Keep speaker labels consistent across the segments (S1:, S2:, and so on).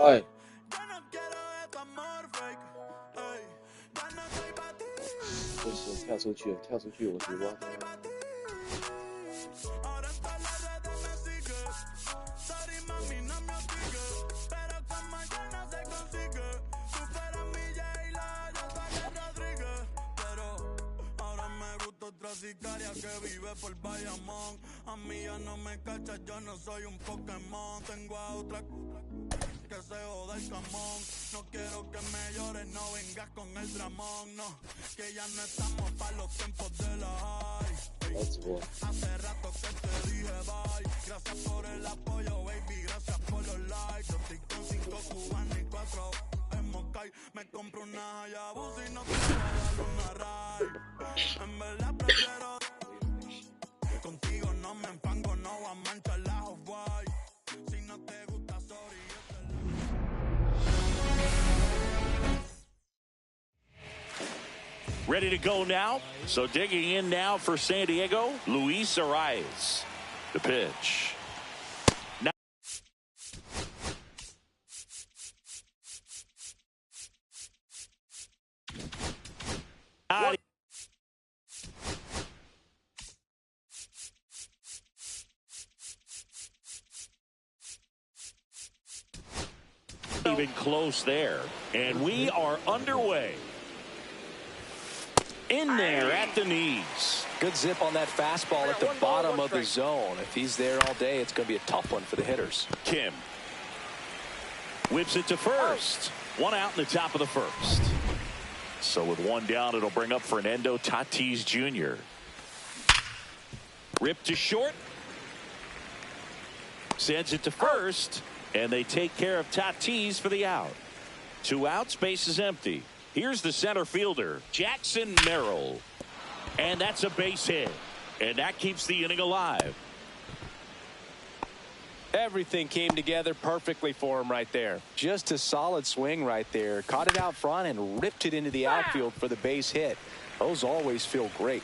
S1: 哎，不行，跳出去了，跳出去，我直播。
S2: Sicaria que vive por Bayamón. A mí ya no me cachas, yo no soy un Pokémon. Tengo a otra que se joda el camón. No quiero que me llores, no vengas con el dramón. No, que ya no estamos para los tiempos de la high. Hace rato que te dije bye. Gracias por el apoyo, baby, gracias por los likes. Yo estoy con 5 cubanos y 4 en Moscay. Me compro una Hayabusa y no te voy a dar una ride. En verdad prefiero contigo, no me empango, no voy a manchar la Off-White. Si no te gusta, sorry.
S3: Ready to go now. So digging in now for San Diego, Luis Arias. The pitch. Now even close there. And we are underway. In there at the knees.
S4: Good zip on that fastball at the bottom of the zone. If he's there all day, it's going to be a tough one for the hitters.
S3: Kim whips it to first. One out in the top of the first. So with one down, it'll bring up Fernando Tatis Jr. Ripped to short. Sends it to first. And they take care of Tatis for the out. 2 outs, base is empty. Here's the center fielder, Jackson Merrill. And that's a base hit. And that keeps the inning alive.
S4: Everything came together perfectly for him right there. Just a solid swing right there. Caught it out front and ripped it into the outfield for the base hit. Those always feel great.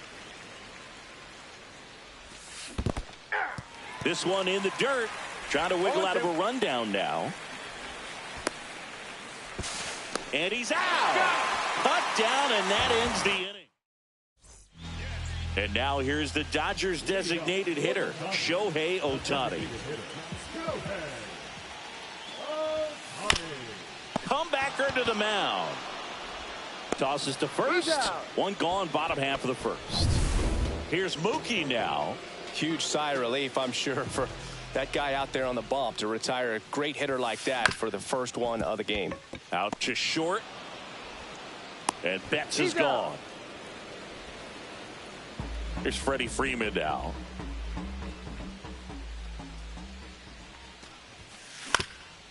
S3: This one in the dirt. Trying to wiggle out of a rundown now. And he's out. Cut down, and that ends the inning. And now here's the Dodgers designated hitter, Shohei Ohtani. Comebacker to the mound. Tosses to first. One gone, bottom half of the first. Here's Mookie now.
S4: Huge sigh of relief, I'm sure, for that guy out there on the bump to retire a great hitter like that for the first one of the game.
S3: Out to short. And Betts is gone. Here's Freddie Freeman now.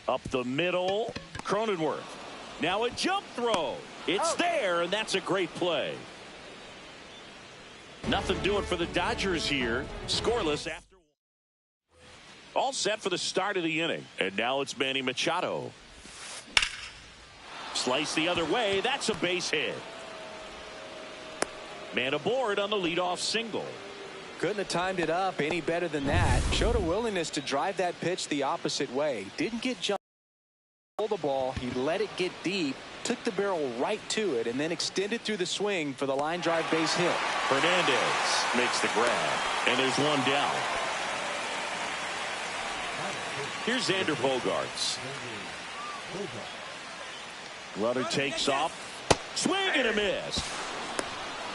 S3: Up the middle. Cronenworth. Now a jump throw. It's there, and that's a great play. Nothing doing for the Dodgers here. Scoreless after. All set for the start of the inning. And now it's Manny Machado. Slice the other way. That's a base hit. Man aboard on the leadoff single.
S4: Couldn't have timed it up any better than that. Showed a willingness to drive that pitch the opposite way. Didn't get jumped. Pulled the ball. He let it get deep. Took the barrel right to it and then extended through the swing for the line drive base hit.
S3: Hernandez makes the grab. And there's one down. Here's Xander Bogaerts. Runner takes off. Swing and a miss.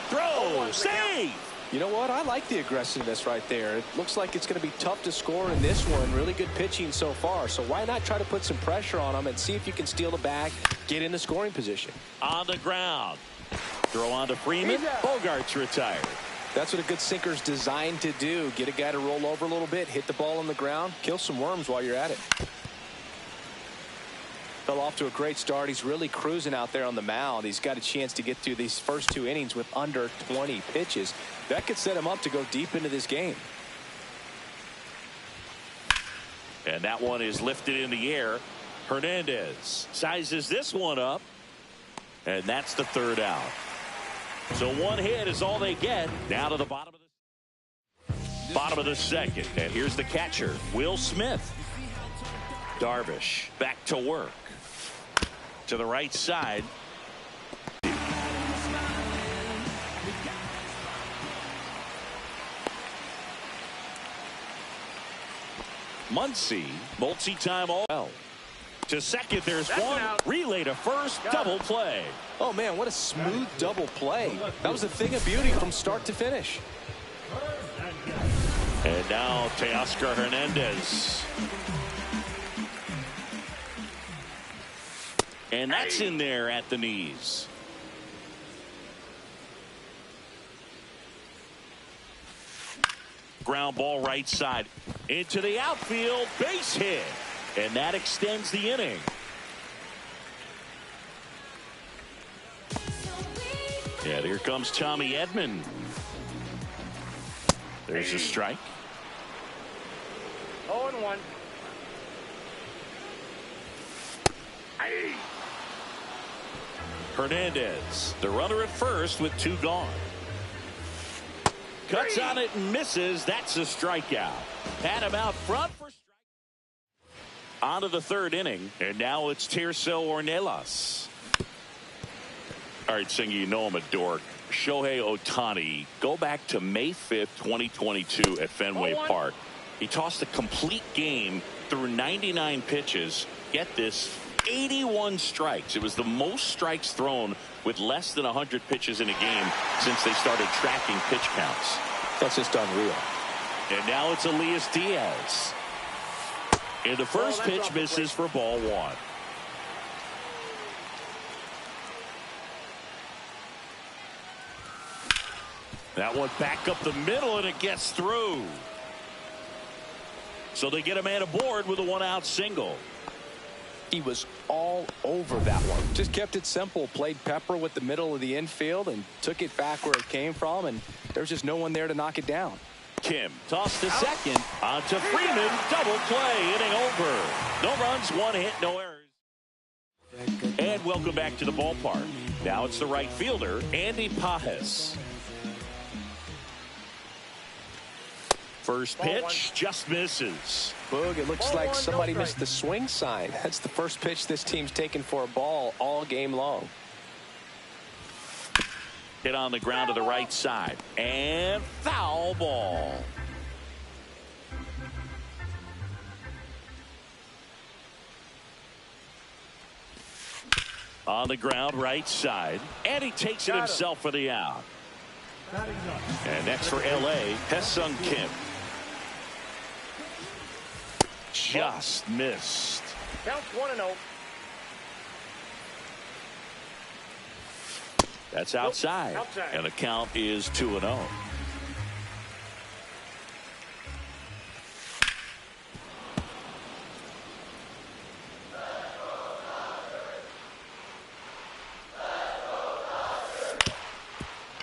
S3: Throw. Save.
S4: You know what? I like the aggressiveness right there. It looks like it's going to be tough to score in this one. Really good pitching so far. So why not try to put some pressure on them and see if you can steal the bag, get in the scoring position.
S3: On the ground. Throw on to Freeman. Bogaerts retired.
S4: That's what a good sinker's designed to do. Get a guy to roll over a little bit, hit the ball on the ground, kill some worms while you're at it. Fell off to a great start. He's really cruising out there on the mound. He's got a chance to get through these first 2 innings with under 20 pitches. That could set him up to go deep into this game.
S3: And that one is lifted in the air. Hernandez sizes this one up. And that's the 3rd out. So 1 hit is all they get. Now to the bottom of the 2nd. And here's the catcher, Will Smith. Darvish back to work. To the right side. Muncy, multi-time all. To second, there's one. Relay to first, double play.
S4: Oh, man, what a smooth double play. That was a thing of beauty from start to finish.
S3: And now Teoscar Hernandez. And that's in there at the knees. Ground ball right side. Into the outfield, base hit. And that extends the inning. Yeah, here comes Tommy Edman. There's a strike.
S5: 0-1.
S3: Hernandez, the runner at first with 2 gone. Cuts on it and misses. That's a strikeout. Had him out front for strike. On to the 3rd inning, and now it's Tirso Ornelas. All right, Singer, you know I'm a dork. Shohei Ohtani, go back to May 5th, 2022 at Fenway Park. He tossed a complete game through 99 pitches. Get this, 81 strikes. It was the most strikes thrown with less than 100 pitches in a game since they started tracking pitch counts.
S4: That's just unreal.
S3: And now it's Elias Diaz. And the first pitch misses for ball 1. That one back up the middle, and it gets through. So they get a man aboard with a 1-out single.
S4: He was all over that one. Just kept it simple, played pepper with the middle of the infield, and took it back where it came from, and there's just no one there to knock it down.
S3: Kim tossed to second. On to Freeman. Double play. Inning over. No runs, 1 hit, no errors. And welcome back to the ballpark. Now it's the right fielder, Andy Pajes. First pitch just misses.
S4: Boog, it looks like somebody missed the swing sign. That's the first pitch this team's taken for a ball all game long.
S3: Hit on the ground to the right side. And foul ball. On the ground right side. And he takes it himself for the out. And next for LA, Ha-Seong Kim. Just missed.
S5: Counts 1-0.
S3: That's outside. And the count is 2-0.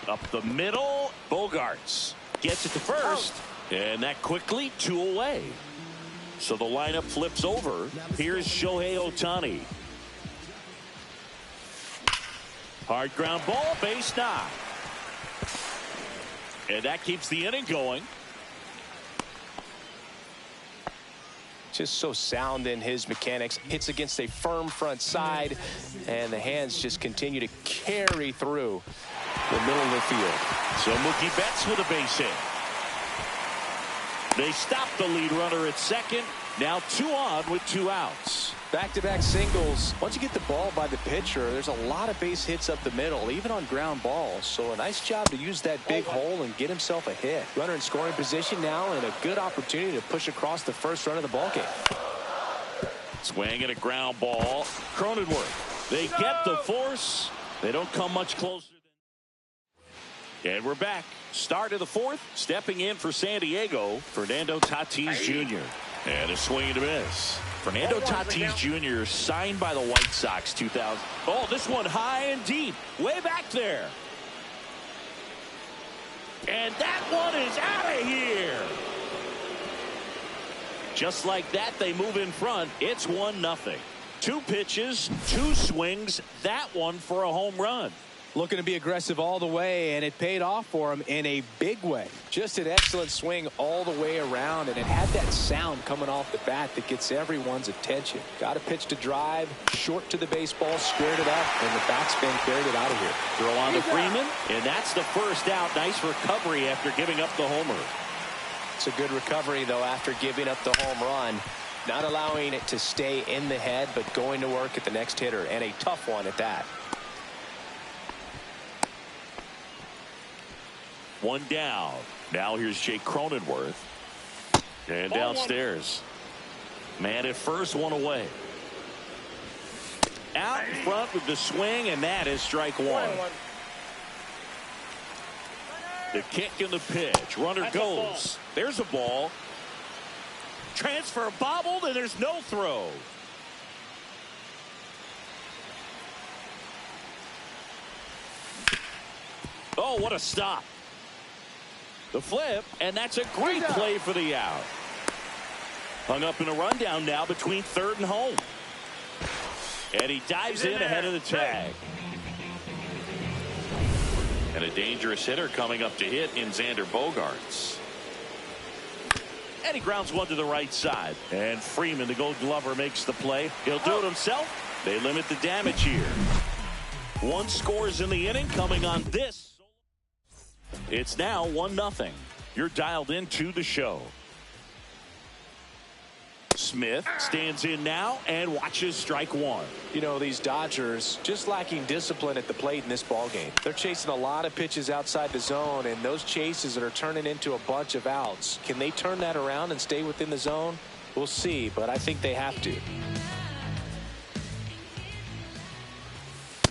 S3: Up the middle, Bogarts gets it to first, and that quickly 2 away. So the lineup flips over. Here's Shohei Ohtani. Hard ground ball, base knock. And that keeps the inning going.
S4: Just so sound in his mechanics. Hits against a firm front side, and the hands just continue to carry through the middle of the field.
S3: So Mookie Betts with a base hit. They stop the lead runner at second. Now 2 on with 2 outs.
S4: Back-to-back singles. Once you get the ball by the pitcher, there's a lot of base hits up the middle, even on ground balls. So a nice job to use that big hole and get himself a hit. Runner in scoring position now, and a good opportunity to push across the first run of the ball game.
S3: Swing and a ground ball. Cronenworth. They get the force. They don't come much closer. And we're back. Start of the 4th. Stepping in for San Diego, Fernando Tatis Jr. And a swing and a miss. Fernando Tatis Jr. signed by the White Sox 2000. Oh, this one high and deep. Way back there. And that one is out of here. Just like that, they move in front. It's 1-0. 2 pitches, 2 swings. That one for a home run.
S4: Looking to be aggressive all the way, and it paid off for him in a big way. Just an excellent swing all the way around, and it had that sound coming off the bat that gets everyone's attention. Got a pitch to drive, short to the baseball, squared it up, and the backspin carried it out of here.
S3: Throw on to Freeman, and that's the first out. Nice recovery after giving up the homer.
S5: It's a good recovery, though, after giving up the home run. Not allowing it to stay in the head, but going to work at the next hitter, and a tough one at that.
S3: One down. Now here's Jake Cronenworth. And downstairs. Man at first, one away. Out in front with the swing, and that is strike one. The kick and the pitch. Runner goes. There's a ball. Transfer bobbled, and there's no throw. Oh, what a stop. The flip, and that's a great play for the out. Hung up in a rundown now between third and home. And he dives in ahead of the tag. And a dangerous hitter coming up to hit in Xander Bogaerts. And he grounds one to the right side. And Freeman, the Gold Glover, makes the play. He'll do it himself. They limit the damage here. One scores in the inning coming on this. It's now 1-0. You're dialed into the show. Smith stands in now and watches strike one.
S4: You know, these Dodgers just lacking discipline at the plate in this ballgame. They're chasing a lot of pitches outside the zone, and those chases that are turning into a bunch of outs. Can they turn that around and stay within the zone? We'll see, but I think they have to.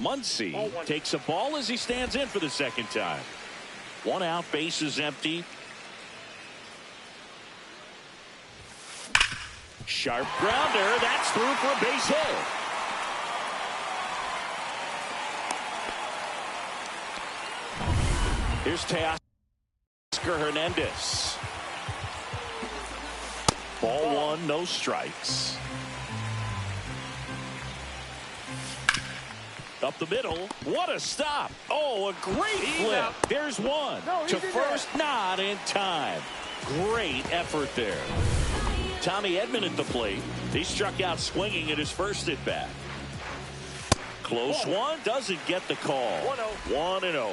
S3: Muncy takes a ball as he stands in for the second time. One out, base is empty. Sharp grounder, that's through for a base hit. Here's Teoscar Hernandez. Ball one, no strikes. Up the middle, what a stop. Oh, a great flip. There's one. To first, not in time. Great effort there. Tommy Edman at the plate. He struck out swinging at his first at bat. Close one, doesn't get the call. 1-0.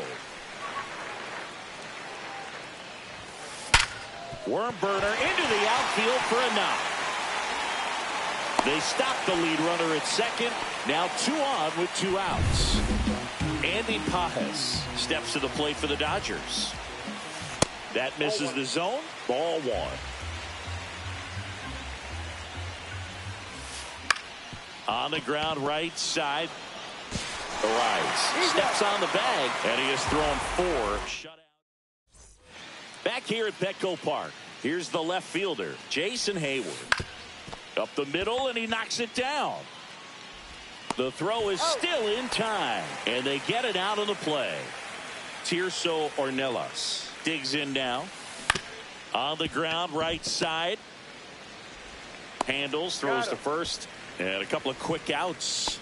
S3: Worm burner into the outfield for a knock. They stop the lead runner at second. Now 2 on with 2 outs. Andy Pajes steps to the plate for the Dodgers. That misses the zone. Ball one. On the ground, right side. Arise. Steps on the bag, and he has thrown 4 shutouts. Back here at Petco Park, here's the left fielder, Jason Hayward. Up the middle, and he knocks it down. The throw is still in time, and they get it out of the play. Tirso Ornelas digs in now. On the ground, right side. Handles, throws to first, and a couple of quick outs.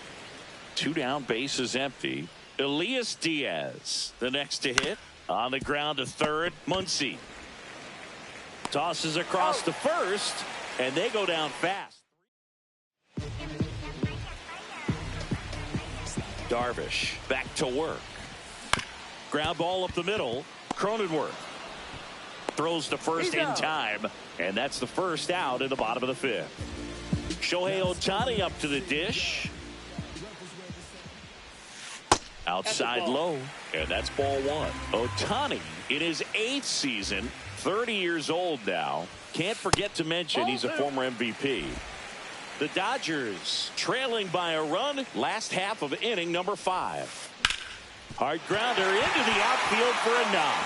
S3: 2 down, bases empty. Elias Diaz, the next to hit. On the ground to third, Muncy. Tosses across to first, and they go down fast. Darvish back to work. Ground ball up the middle. Cronenworth throws to first in time, and that's the first out in the bottom of the 5th. Shohei Ohtani up to the dish. Outside low, and that's ball one. Ohtani in his 8th season, 30 years old now. Can't forget to mention he's a former MVP. The Dodgers trailing by a run, last half of inning number 5. Hard grounder into the outfield for a knock.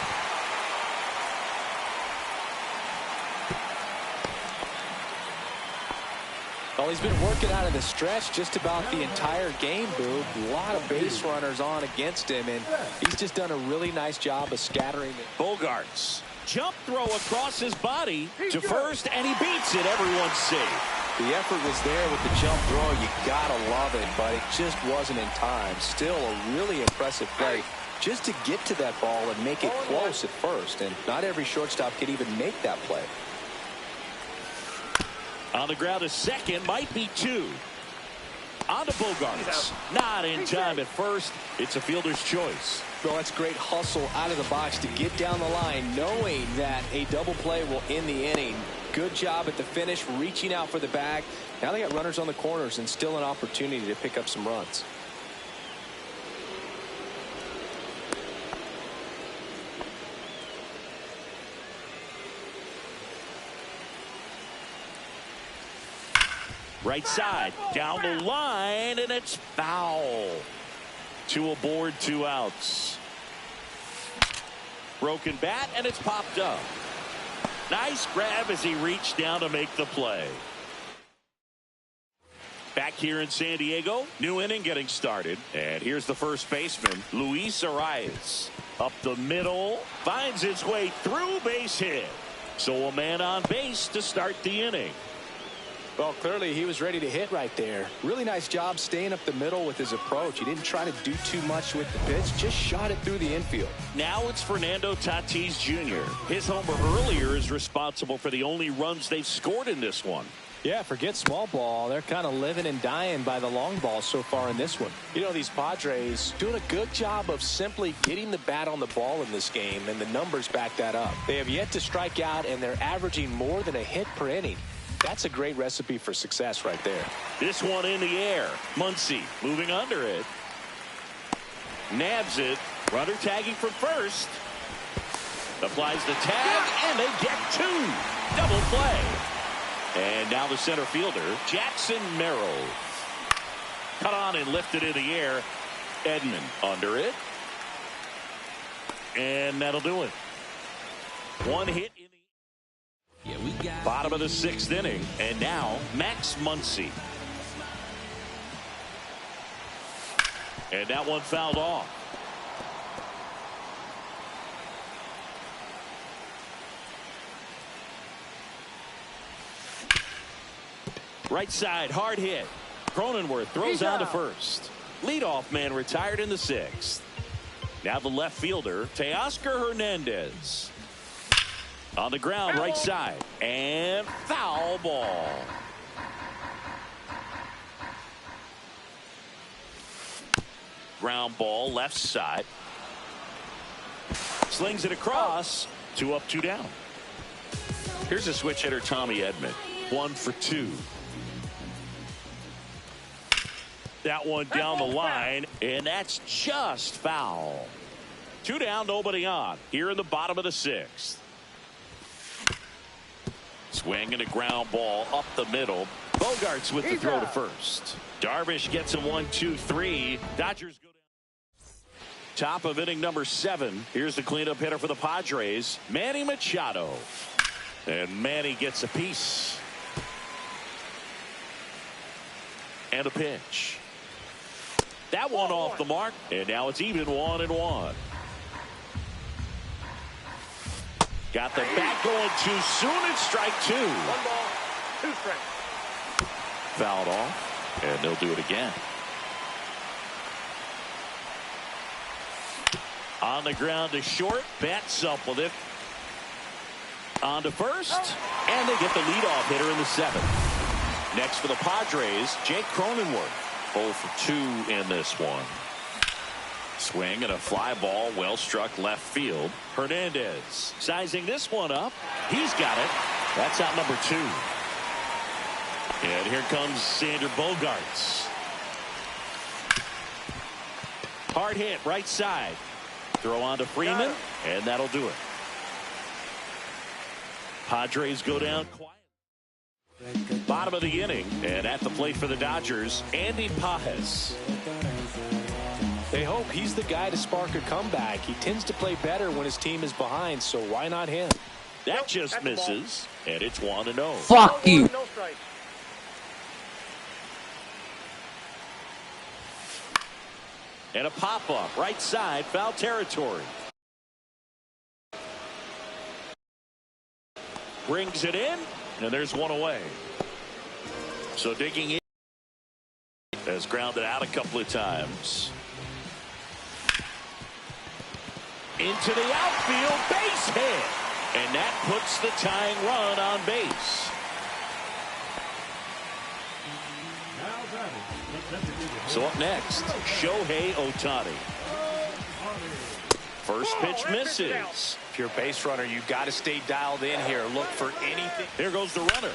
S4: Well, he's been working out of the stretch just about the entire game, Boo. A lot of base runners on against him, and he's just done a really nice job of scattering it.
S3: Bogaerts. Jump throw across his body to first, and he beats it. Everyone's safe.
S4: The effort was there with the jump throw. You gotta love it, but it just wasn't in time. Still a really impressive play just to get to that ball and make it close at first. And not every shortstop can even make that play.
S3: On the ground, a second, might be two. On to Bogarts. Not in time at first. It's a fielder's choice.
S4: Well, that's great hustle out of the box to get down the line, knowing that a double play will end the inning. Good job at the finish, reaching out for the bag. Now they got runners on the corners and still an opportunity to pick up some runs.
S3: Right side, down the line, and it's foul. 2 aboard, 2 outs. Broken bat, and it's popped up. Nice grab as he reached down to make the play. Back here in San Diego, new inning getting started. And here's the first baseman, Luis Arias. Up the middle, finds his way through, base hit. So a man on base to start the inning.
S4: Well, clearly he was ready to hit right there. Really nice job staying up the middle with his approach. He didn't try to do too much with the pitch, just shot it through the infield.
S3: Now it's Fernando Tatis Jr. His homer earlier is responsible for the only runs they've scored in this one.
S4: Yeah, forget small ball. They're kind of living and dying by the long ball so far in this one. You know, these Padres doing a good job of simply getting the bat on the ball in this game, and the numbers back that up. They have yet to strike out, and they're averaging more than a hit per inning. That's a great recipe for success right there.
S3: This one in the air. Muncy moving under it. Nabs it. Runner tagging from first. Applies the tag, and they get 2. Double play. And now the center fielder, Jackson Merrill. Cut on and lifted in the air. Edman under it. And that'll do it. One hit in the bottom of the 6th inning, and now Max Muncy. And that one fouled off. Right side, hard hit. Cronenworth throws on to first. Leadoff man retired in the 6th. Now the left fielder, Teoscar Hernandez. On the ground, right side, and foul ball. Ground ball, left side. Slings it across. 2 up, 2 down. Here's a switch hitter, Tommy Edman. 1 for 2. That one down the line, and that's just foul. 2 down, nobody on. Here in the bottom of the 6th. Swing and a ground ball up the middle. Bogarts with the throw to first. Darvish gets him 1, 2, 3. Dodgers go down. Top of inning number 7. Here's the cleanup hitter for the Padres, Manny Machado. And Manny gets a piece. And a pitch. That one off the mark. And now it's even 1-1. Got the bat going too soon. It's strike 2.
S6: 1 ball, 2 strikes.
S3: Fouled off, and they'll do it again. On the ground to short. Bats up with it. On to first, and they get the leadoff hitter in the 7th. Next for the Padres, Jake Cronenworth. 0 for 2 in this one. Swing and a fly ball, well struck left field. Hernandez sizing this one up. He's got it. That's out number 2. And here comes Sander Bogarts. Hard hit right side. Throw on to Freeman, and that'll do it. Padres go down quiet. Bottom of the inning, and at the plate for the Dodgers, Andy Pages.
S4: They hope he's the guy to spark a comeback. He tends to play better when his team is behind, so why not him?
S3: That just misses, and it's 1-0.
S6: Fuck you. No strike.
S3: And a pop-up, right side, foul territory. Brings it in, and there's one away. So digging in. Has grounded out a couple of times. Into the outfield, base hit. And that puts the tying run on base. So up next, Shohei Ohtani. First pitch misses.
S5: If you're a base runner, you've got to stay dialed in here. Look for anything.
S3: There goes the runner.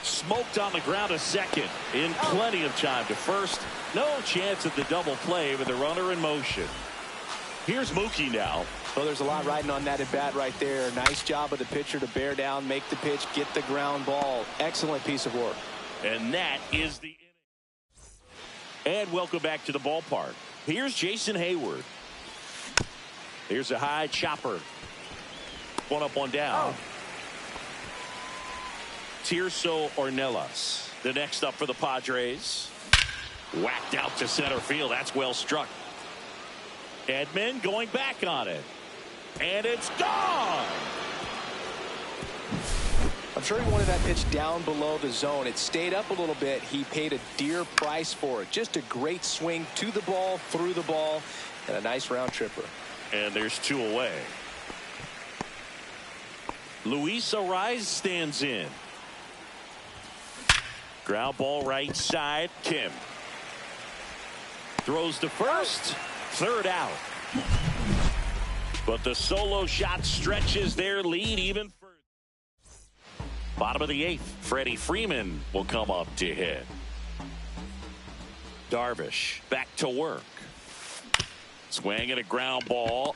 S3: Smoked on the ground to second in plenty of time to first. No chance at the double play with the runner in motion. Here's Mookie now.
S5: Well, there's a lot riding on that at bat right there. Nice job of the pitcher to bear down, make the pitch, get the ground ball. Excellent piece of work.
S3: And that is the inning. And welcome back to the ballpark. Here's Jason Hayward. Here's a high chopper. One up, one down. Tirso Ornelas, the next up for the Padres. Whacked out to center field. That's well struck. Edman going back on it. And it's gone.
S5: I'm sure he wanted that pitch down below the zone. It stayed up a little bit. He paid a dear price for it. Just a great swing to the ball, through the ball, and a nice round tripper.
S3: And there's two away. Luis Arraez stands in. Ground ball right side. Kim throws to first. Third out. But the solo shot stretches their lead even further. Bottom of the eighth. Freddie Freeman will come up to hit. Darvish back to work. Swing at a ground ball.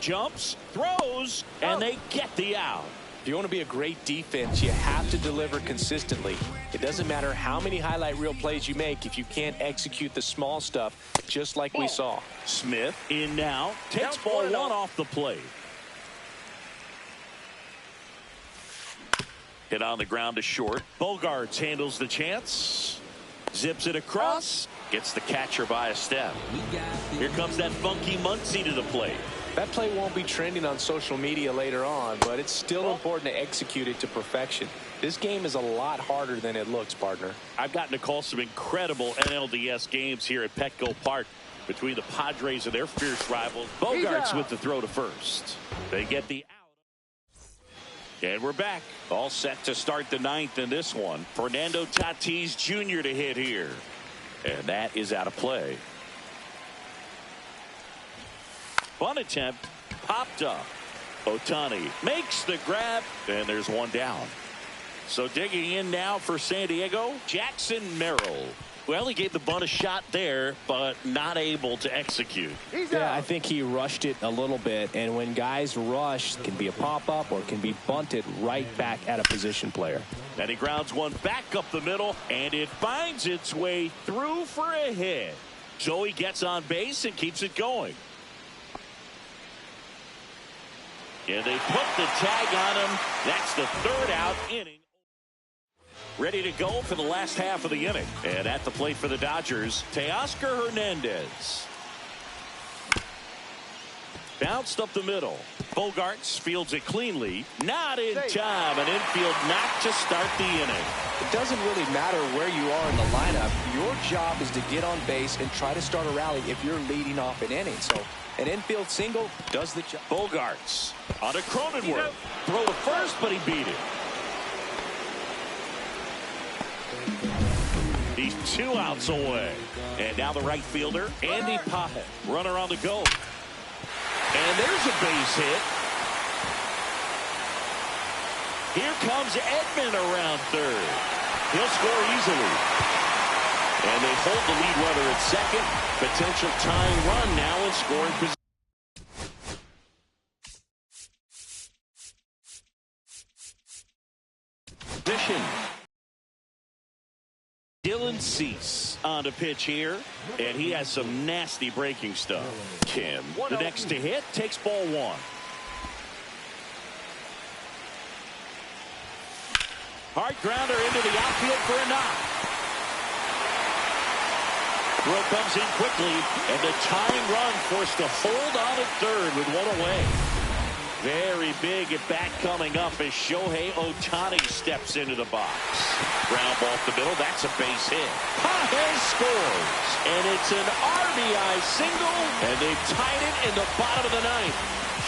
S3: Jumps, throws, and they get the out.
S5: If you want to be a great defense, you have to deliver consistently. It doesn't matter how many highlight reel plays you make if you can't execute the small stuff, just like we saw.
S3: Smith in now. Takes ball one off the plate. Hit on the ground to short. Bogarts handles the chance. Zips it across. Gets the catcher by a step. Here comes that funky Muncy to the plate.
S5: That play won't be trending on social media later on, but it's still important to execute it to perfection. This game is a lot harder than it looks, partner.
S3: I've gotten to call some incredible NLDS games here at Petco Park between the Padres and their fierce rivals. Bogarts with the throw to first. They get the out. And we're back. All set to start the ninth in this one. Fernando Tatis Jr. to hit here. And that is out of play. Bunt attempt popped up. Ohtani makes the grab, and there's one down. So digging in now for San Diego, Jackson Merrill. Well, he gave the bunt a shot there, but not able to execute.
S5: Yeah, I think he rushed it a little bit, and when guys rush, it can be a pop-up or it can be bunted right back at a position player.
S3: And he grounds one back up the middle, and it finds its way through for a hit. So he gets on base and keeps it going. And they put the tag on him. That's the third out inning. Ready to go for the last half of the inning. And at the plate for the Dodgers, Teoscar Hernandez. Bounced up the middle. Bogarts fields it cleanly. Not in time. An infield knock to start the inning.
S5: It doesn't really matter where you are in the lineup. Your job is to get on base and try to start a rally if you're leading off an inning. So an infield single does the job.
S3: Bogarts on a Cronenworth. Throw to first, but he beat it. He's 2 outs away. And now the right fielder, Andy Poppet. Runner on the go. And there's a base hit. Here comes Edman around third. He'll score easily. And they hold the lead runner at second. Potential tying run now in scoring position. Dylan Cease on to pitch here, and he has some nasty breaking stuff. Kim, the next to hit, takes ball one. Hard grounder into the outfield for a knock. Throw comes in quickly, and the tying run forced to hold on at third with one away. Very very big at bat coming up as Shohei Ohtani steps into the box. Ground ball up the middle. That's a base hit. Pages scores. And it's an RBI single. And they've tied it in the bottom of the ninth.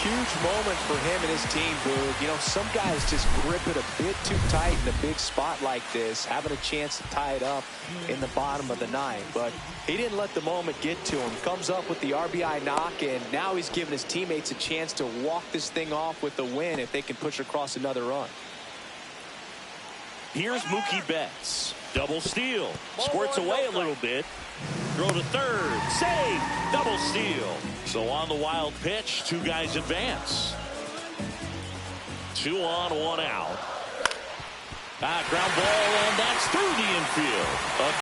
S5: Huge moment for him and his team, Boog. You know, some guys just grip it a bit too tight in a big spot like this, having a chance to tie it up in the bottom of the ninth. But he didn't let the moment get to him. Comes up with the RBI knock, and now he's giving his teammates a chance to walk this thing off with the win if they can push across another run.
S3: Here's Mookie Betts. Double steal. Squirts away a little bit. Throw to third. Save. Double steal. So on the wild pitch, two guys advance. 2 on, 1 out. Ground ball, and that's through the infield.